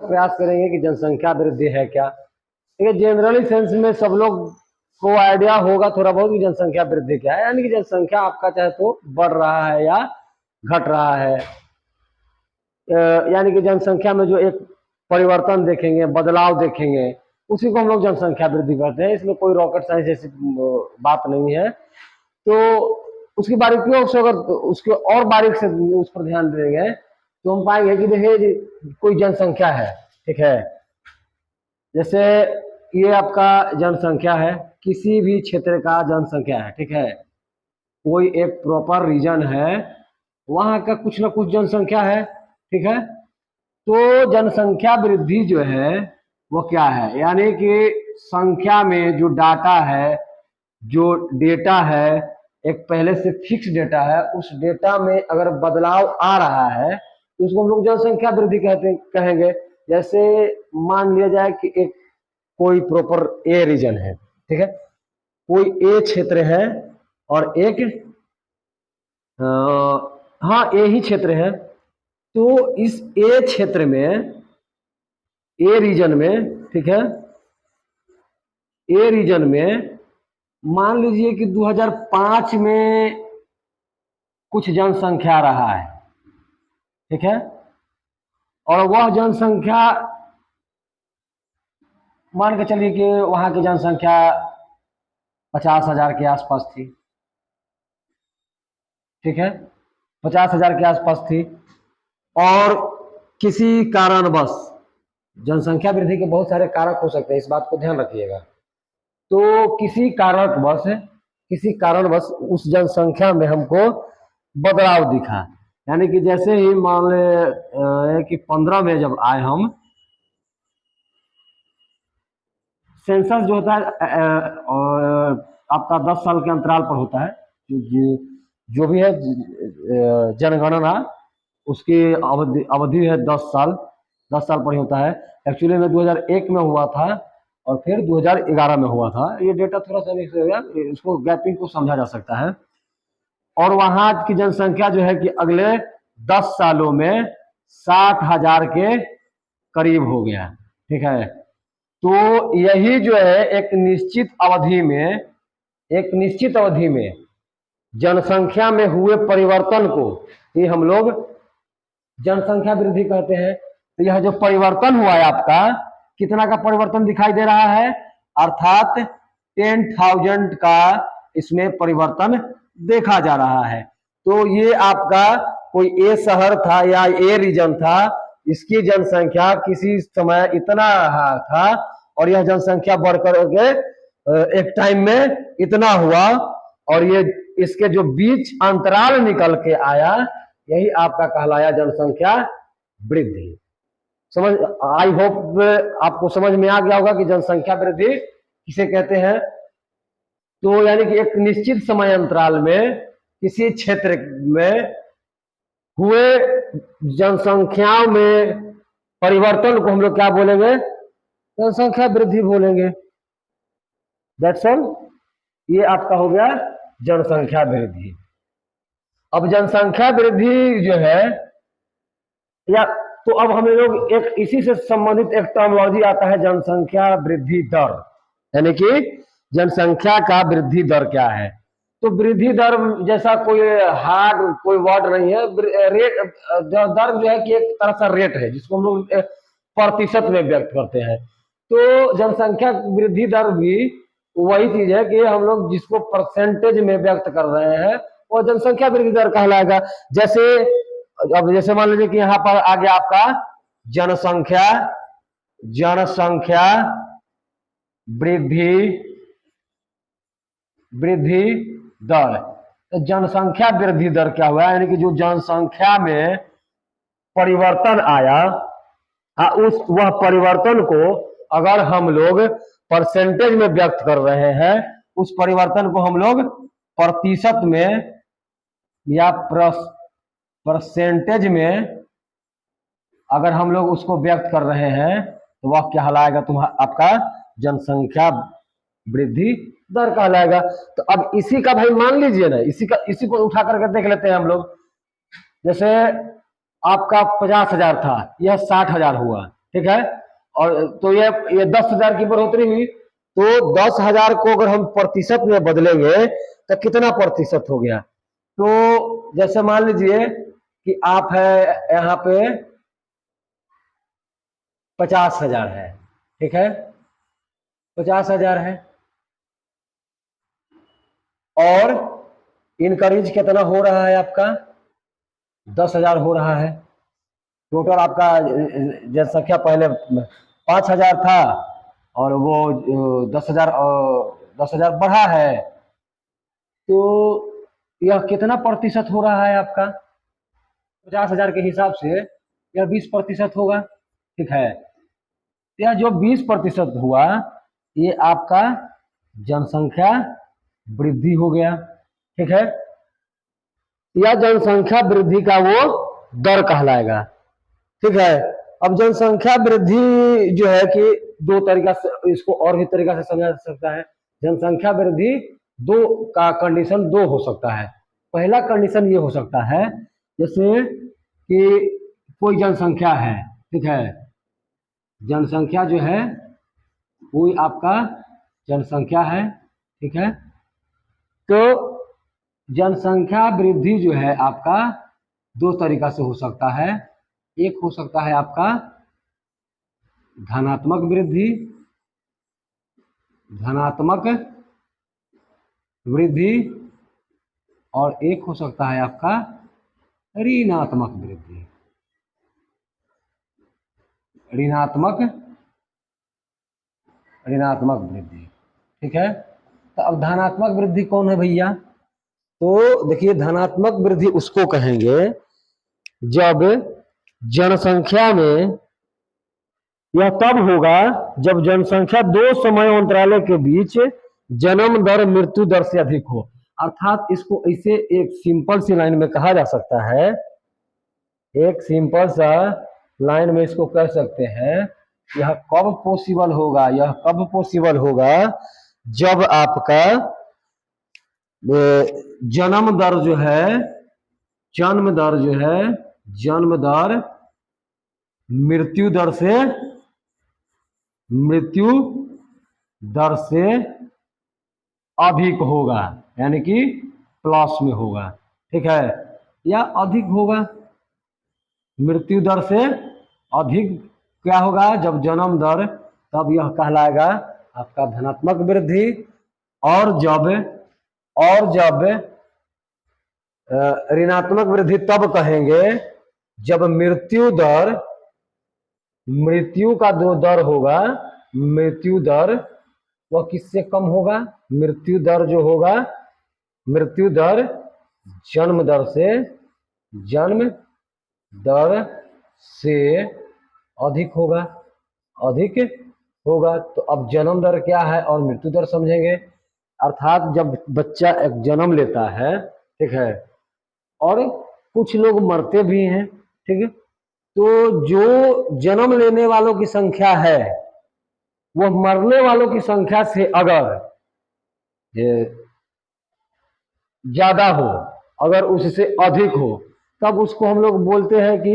प्रयास करेंगे कि जनसंख्या वृद्धि है क्या। ठीक है, जनरली सेंस में सब लोग को आइडिया होगा थोड़ा बहुत कि जनसंख्या वृद्धि क्या है, यानी कि जनसंख्या आपका चाहे तो बढ़ रहा है या घट रहा है, यानी कि जनसंख्या में जो एक परिवर्तन देखेंगे, बदलाव देखेंगे, उसी को हम लोग जनसंख्या वृद्धि कहते हैं। इसमें कोई रॉकेट साइंस जैसी बात नहीं है। तो उसकी बारीकियों से अगर उसके और बारीक से उस पर ध्यान देंगे तो हम पाएंगे कि देखिए कोई जनसंख्या है, ठीक है, जैसे ये आपका जनसंख्या है, किसी भी क्षेत्र का जनसंख्या है, ठीक है, कोई एक प्रॉपर रीजन है, वहां का कुछ ना कुछ जनसंख्या है, ठीक है। तो जनसंख्या वृद्धि जो है वो क्या है, यानी कि संख्या में जो डाटा है, जो डेटा है, एक पहले से फिक्स डेटा है, उस डेटा में अगर बदलाव आ रहा है तो उसको हम लोग जनसंख्या वृद्धि कहेंगे। जैसे मान लिया जाए कि एक कोई प्रॉपर ए रीजन है, ठीक है, कोई ए क्षेत्र है और एक हाँ ए ही क्षेत्र है। तो इस ए क्षेत्र में, ए रीजन में, ठीक है, ए रीजन में मान लीजिए कि 2005 में कुछ जनसंख्या रहा है, ठीक है, और वह जनसंख्या मान के चलिए कि वहां की जनसंख्या 50,000 के आसपास थी, ठीक है, 50,000 के आसपास थी, और किसी कारणवश, जनसंख्या वृद्धि के बहुत सारे कारक हो सकते हैं, इस बात को ध्यान रखिएगा। तो किसी कारणवश उस जनसंख्या में हमको बदलाव दिखा, यानी कि जैसे ही मान ले कि 15 में जब आए हम, सेंसस जो होता है आपका 10 साल के अंतराल पर होता है, जो भी है जनगणना, उसकी अवधि है 10 साल, 10 साल पर ही होता है। एक्चुअली में 2001 में हुआ था और फिर 2011 में हुआ था। ये डेटा थोड़ा सा मिक्स हो गया, इसको गैपिंग को समझा जा सकता है। और वहां की जनसंख्या जो है कि अगले 10 सालों में 60,000 के करीब हो गया, ठीक है। तो यही जो है एक निश्चित अवधि में जनसंख्या में हुए परिवर्तन को ही हम लोग जनसंख्या वृद्धि कहते हैं। तो यह जो परिवर्तन हुआ है आपका, कितना का परिवर्तन दिखाई दे रहा है, अर्थात 10,000 का इसमें परिवर्तन देखा जा रहा है। तो ये आपका कोई ए शहर था या ए रीजन था, इसकी जनसंख्या किसी समय इतना था और यह जनसंख्या बढ़कर के एक टाइम में इतना हुआ, और ये इसके जो बीच अंतराल निकल के आया, यही आपका कहलाया जनसंख्या वृद्धि। समझ, आई होप आपको समझ में आ गया होगा कि जनसंख्या वृद्धि किसे कहते हैं। तो यानी कि एक निश्चित समय अंतराल में किसी क्षेत्र में हुए जनसंख्याओं में परिवर्तन को हम लोग क्या बोलेंगे, जनसंख्या वृद्धि बोलेंगे। That's all. ये आपका हो गया जनसंख्या वृद्धि। अब जनसंख्या वृद्धि जो है, या तो अब हम लोग एक इसी से संबंधित एक टर्मिनोलॉजी आता है, जनसंख्या वृद्धि दर, यानी कि जनसंख्या का वृद्धि दर क्या है। तो वृद्धि दर जैसा कोई हार्ड कोई वर्ड नहीं है। रेट दर जो है कि एक तरह का रेट है जिसको हम लोग प्रतिशत में व्यक्त करते हैं। तो जनसंख्या वृद्धि दर भी वही चीज है कि हम लोग जिसको परसेंटेज में व्यक्त कर रहे हैं वो जनसंख्या वृद्धि दर कहलाएगा। जैसे मान लीजिए कि यहाँ पर आ गया आपका जनसंख्या वृद्धि दर। तो जनसंख्या वृद्धि दर क्या हुआ, यानी कि जो जनसंख्या में परिवर्तन आया, वह परिवर्तन को अगर हम लोग परसेंटेज में व्यक्त कर रहे हैं, उस परिवर्तन को हम लोग प्रतिशत में या परसेंटेज में अगर हम लोग उसको व्यक्त कर रहे हैं तो वह कहलाएगा आपका जनसंख्या वृद्धि दर कहलाएगा। तो अब इसी का भाई मान लीजिए ना, इसी को उठा करके देख लेते हैं हम लोग। जैसे आपका 50,000 था, यह 60,000 हुआ, ठीक है। और तो ये 10,000 की बढ़ोतरी हुई, तो 10,000 को अगर हम प्रतिशत में बदलेंगे तो कितना प्रतिशत हो गया। तो जैसे मान लीजिए कि आप है यहाँ पे 50,000 है, ठीक है, 50,000 है, और इनक्रीज कितना हो रहा है आपका 10,000 हो रहा है। टोटल आपका जनसंख्या पहले 5,000 था और वो 10,000 बढ़ा है, तो यह कितना प्रतिशत हो रहा है आपका 50,000 के हिसाब से यह 20% होगा, ठीक है। यह जो 20% हुआ ये आपका जनसंख्या वृद्धि हो गया, ठीक है। यह जनसंख्या वृद्धि का वो दर कहलाएगा, ठीक है। अब जनसंख्या वृद्धि जो है कि दो तरीका से, इसको और भी तरीका से समझा जा सकता है। जनसंख्या वृद्धि दो का कंडीशन दो हो सकता है। पहला कंडीशन ये हो सकता है जैसे कि कोई जनसंख्या है, ठीक है, जनसंख्या जो है कोई आपका जनसंख्या है, ठीक है, तो जनसंख्या वृद्धि जो है आपका दो तरीका से हो सकता है। एक हो सकता है आपका धनात्मक वृद्धि, धनात्मक वृद्धि, और एक हो सकता है आपका ऋणात्मक वृद्धि, ऋणात्मक वृद्धि, ठीक है। तो अब धनात्मक वृद्धि कौन है भैया, तो देखिए धनात्मक वृद्धि उसको कहेंगे जब जनसंख्या में, यह तब होगा जब जनसंख्या दो समय अंतरालों के बीच जन्म दर मृत्यु दर से अधिक हो। अर्थात इसको इसे एक सिंपल सी लाइन में कहा जा सकता है, एक सिंपल सा लाइन में इसको कह सकते हैं, यह कब पॉसिबल होगा, यह कब पॉसिबल होगा जब आपका जन्म दर जो है, जन्म दर जो है, जन्म दर मृत्यु दर से, मृत्यु दर से अधिक होगा, यानी कि प्लस में होगा, ठीक है, या अधिक होगा। मृत्यु दर से अधिक क्या होगा जब जन्म दर, तब यह कहलाएगा आपका धनात्मक वृद्धि। और जब ऋणात्मक वृद्धि तब कहेंगे जब मृत्यु दर, मृत्यु का जो दर होगा, मृत्यु दर वह किससे कम होगा, मृत्यु दर जो होगा, मृत्यु दर जन्म दर से, जन्म दर से अधिक होगा, अधिक होगा। तो अब जन्म दर क्या है और मृत्यु दर समझेंगे। अर्थात जब बच्चा एक जन्म लेता है, ठीक है, और कुछ लोग मरते भी हैं, ठीक है, तो जो जन्म लेने वालों की संख्या है वो मरने वालों की संख्या से अगर ज्यादा हो, अगर उससे अधिक हो, तब उसको हम लोग बोलते हैं कि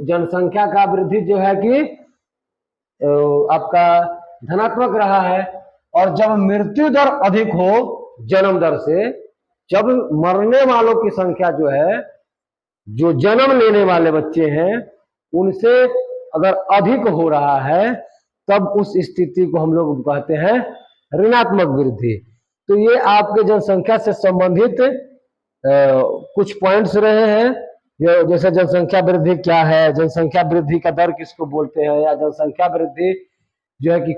जनसंख्या का वृद्धि जो है कि आपका धनात्मक रहा है। और जब मृत्यु दर अधिक हो जन्म दर से, जब मरने वालों की संख्या जो है, जो जन्म लेने वाले बच्चे हैं उनसे अगर अधिक हो रहा है, तब उस स्थिति को हम लोग कहते हैं ऋणात्मक वृद्धि। तो ये आपके जनसंख्या से संबंधित कुछ पॉइंट्स रहे हैं, जैसे जनसंख्या वृद्धि क्या है, जनसंख्या वृद्धि का दर किसको बोलते हैं, या जनसंख्या वृद्धि जो है कि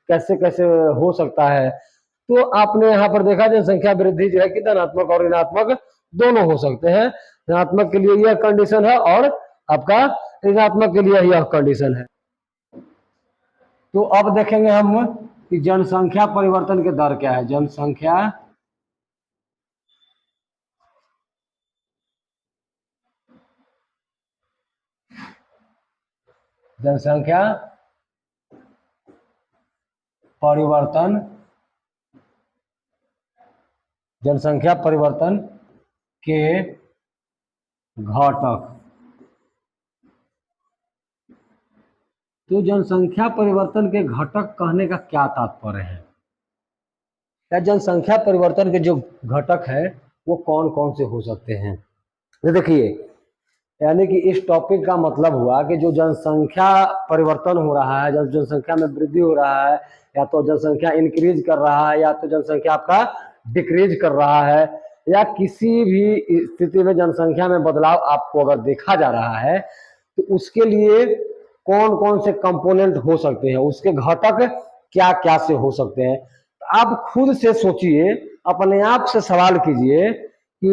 कैसे कैसे हो सकता है। तो आपने यहाँ पर देखा जनसंख्या वृद्धि जो है कि धनात्मक और ऋणात्मक दोनों हो सकते हैं। धनात्मक के लिए यह कंडीशन है और आपका ऋणात्मक के लिए यह कंडीशन है। तो अब देखेंगे हम कि जनसंख्या परिवर्तन के दर क्या है। जनसंख्या परिवर्तन, जनसंख्या परिवर्तन के घटक, तो जनसंख्या परिवर्तन के घटक कहने का क्या तात्पर्य है? या जनसंख्या परिवर्तन के जो घटक है वो कौन कौन से हो सकते हैं? तो देखिए, यानी कि इस टॉपिक का मतलब हुआ कि जो जनसंख्या परिवर्तन हो रहा है, जब जनसंख्या में वृद्धि हो रहा है, या तो जनसंख्या इंक्रीज कर रहा है या तो जनसंख्या आपका डिक्रीज कर रहा है, या किसी भी स्थिति में जनसंख्या में बदलाव आपको अगर देखा जा रहा है तो उसके लिए कौन कौन से कंपोनेंट हो सकते हैं, उसके घटक क्या क्या से हो सकते हैं। तो आप खुद से सोचिए, अपने आप से सवाल कीजिए कि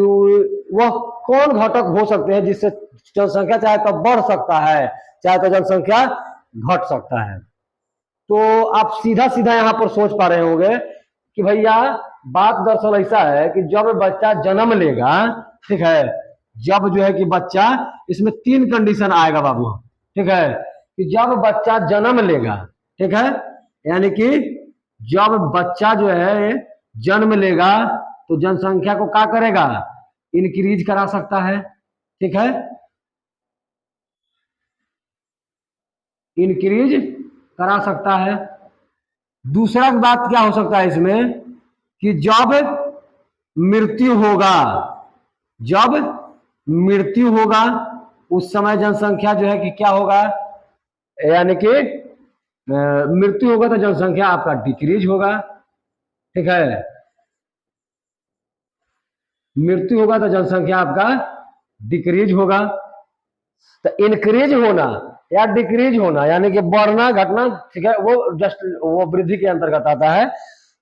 वह कौन घटक हो सकते हैं जिससे जनसंख्या चाहे तो बढ़ सकता है, चाहे तो जनसंख्या घट सकता है। तो आप सीधा सीधा यहाँ पर सोच पा रहे होंगे कि भैया बात दरअसल ऐसा है कि जब बच्चा जन्म लेगा, ठीक है, जब जो है कि बच्चा, इसमें 3 कंडीशन आएगा बाबू, ठीक है, कि जब बच्चा जन्म लेगा, ठीक है, यानी कि जब बच्चा जो है जन्म लेगा तो जनसंख्या को क्या करेगा? इंक्रीज करा सकता है, ठीक है, इंक्रीज करा सकता है। दूसरा बात क्या हो सकता है इसमें कि जब मृत्यु होगा, जब मृत्यु होगा उस समय जनसंख्या जो है कि क्या होगा, यानी कि मृत्यु होगा तो जनसंख्या आपका डिक्रीज होगा, ठीक है, मृत्यु होगा तो जनसंख्या आपका डिक्रीज होगा। तो इंक्रीज होना या डिक्रीज होना यानी कि बढ़ना घटना, ठीक है, वो जस्ट वो वृद्धि के अंतर्गत आता है।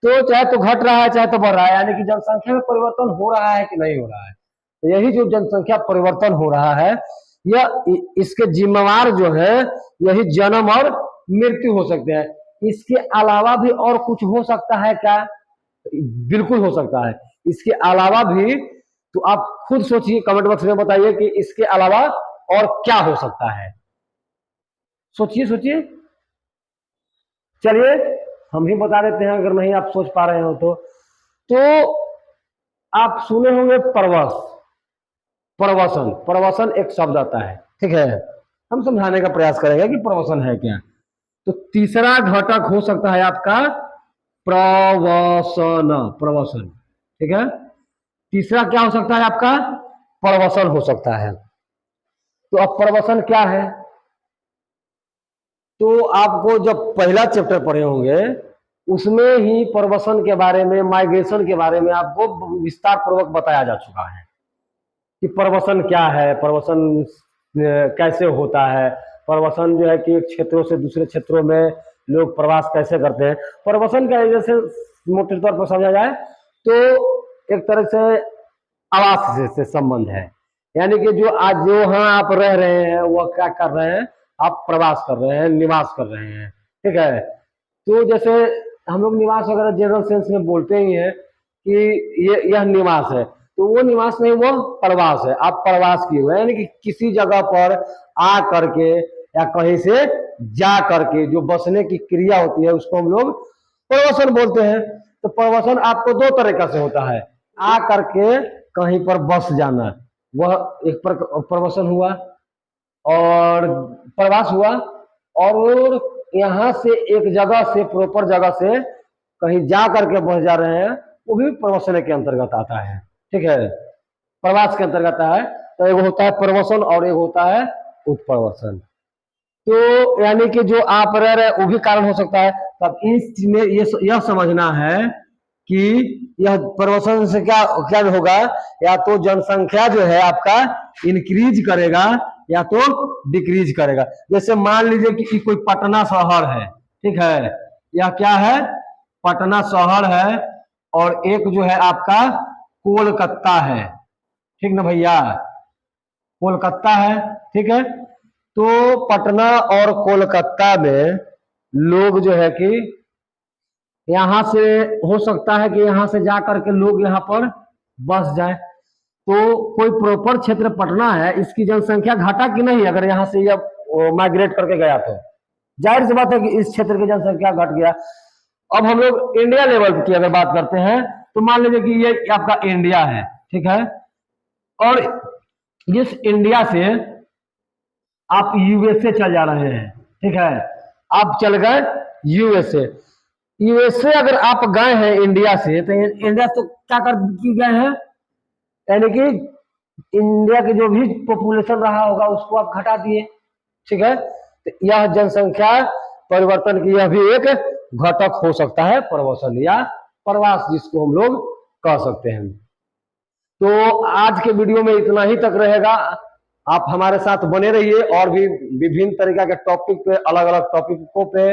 तो चाहे तो घट रहा है चाहे तो बढ़ रहा है, यानी कि जनसंख्या में परिवर्तन हो रहा है कि नहीं हो रहा है। तो यही जो जनसंख्या परिवर्तन हो रहा है, यह इसके जिम्मेवार जो है यही जन्म और मृत्यु हो सकते हैं। इसके अलावा भी और कुछ हो सकता है क्या? बिल्कुल हो सकता है। इसके अलावा भी तो आप खुद सोचिए, कमेंट बॉक्स में बताइए कि इसके अलावा और क्या हो सकता है। सोचिए सोचिए, चलिए हम ही बता देते हैं अगर नहीं आप सोच पा रहे हो तो आप सुने होंगे प्रवास, प्रवसन, प्रवसन एक शब्द आता है, ठीक है, हम समझाने का प्रयास करेंगे कि प्रवसन है क्या। तो तीसरा घटक हो सकता है आपका प्रवसन, प्रवसन, ठीक है, तीसरा क्या हो सकता है आपका? प्रवसन हो सकता है। तो अब प्रवसन क्या है? तो आपको जब पहला चैप्टर पढ़े होंगे उसमें ही प्रवसन के बारे में, माइग्रेशन के बारे में आपको विस्तार पूर्वक बताया जा चुका है कि प्रवसन क्या है, प्रवसन कैसे होता है, प्रवसन जो है कि एक क्षेत्रों से दूसरे क्षेत्रों में लोग प्रवास कैसे करते हैं। प्रवसन का जैसे मोटे तौर पर समझा जाए तो एक तरह से आवास से संबंध है, यानी कि जो आज जो हाँ आप रह रहे हैं वह क्या कर रहे हैं, आप प्रवास कर रहे हैं, निवास कर रहे हैं, ठीक है। तो जैसे हम लोग निवास वगैरह जनरल सेंस में बोलते ही हैं कि यह निवास है, तो वो निवास नहीं, वो प्रवास है। आप प्रवास किए हुए, यानी कि किसी जगह पर आ करके या कहीं से जा करके जो बसने की क्रिया होती है उसको हम लोग प्रवसन बोलते हैं। तो प्रवसन आपको 2 तरीका से होता है, आ करके कहीं पर बस जाना, वह एक प्रवसन हुआ और प्रवास हुआ, और यहाँ से एक जगह से, प्रॉपर जगह से कहीं जा करके बस जा रहे हैं, वो भी प्रवसन के अंतर्गत आता है, ठीक है, प्रवास के अंतर्गत आता है। तो एक होता है प्रवसन और एक होता है उत्प्रवसन। तो यानी कि जो आप रह रहे वो भी कारण हो सकता है। तब इस में यह समझना है कि यह प्रवसन से क्या क्या होगा, या तो जनसंख्या जो है आपका इंक्रीज करेगा या तो डिक्रीज करेगा। जैसे मान लीजिए कि कोई पटना शहर है, ठीक है, यह क्या है, पटना शहर है, और एक जो है आपका कोलकाता है, ठीक ना भैया, कोलकाता है, ठीक है। तो पटना और कोलकाता में लोग जो है कि यहां से हो सकता है कि यहां से जा करके लोग यहाँ पर बस जाए। तो कोई प्रॉपर क्षेत्र पटना है, इसकी जनसंख्या घटा कि नहीं अगर यहाँ से यह माइग्रेट करके गया तो जाहिर सी बात है कि इस क्षेत्र की जनसंख्या घट गया। अब हम लोग इंडिया लेवल की अगर बात करते हैं तो मान लीजिए कि ये आपका इंडिया है, ठीक है, और इस इंडिया से आप यूएसए चल जा रहे हैं, ठीक है, आप चल गए यूएसए। यूएसए अगर आप गए हैं इंडिया से, तो इंडिया से क्या कर गए हैं, यानी कि इंडिया की जो भी पॉपुलेशन रहा होगा उसको आप घटा दिए, ठीक है। तो यह जनसंख्या परिवर्तन की यह भी एक घटक हो सकता है, प्रवासन या प्रवास जिसको हम लोग कह सकते हैं। तो आज के वीडियो में इतना ही तक रहेगा। आप हमारे साथ बने रहिए और भी विभिन्न तरीका के टॉपिक पे, अलग अलग टॉपिकों पे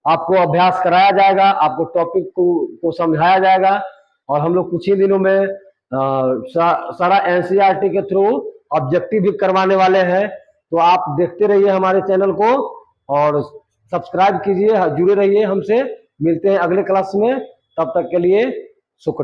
आपको अभ्यास कराया जाएगा, आपको टॉपिक को समझाया जाएगा। और हम लोग कुछ ही दिनों में सारा एनसीईआरटी के थ्रू ऑब्जेक्टिव भी करवाने वाले हैं। तो आप देखते रहिए हमारे चैनल को और सब्सक्राइब कीजिए, जुड़े रहिए हमसे। मिलते हैं अगले क्लास में, तब तक के लिए शुक्रिया।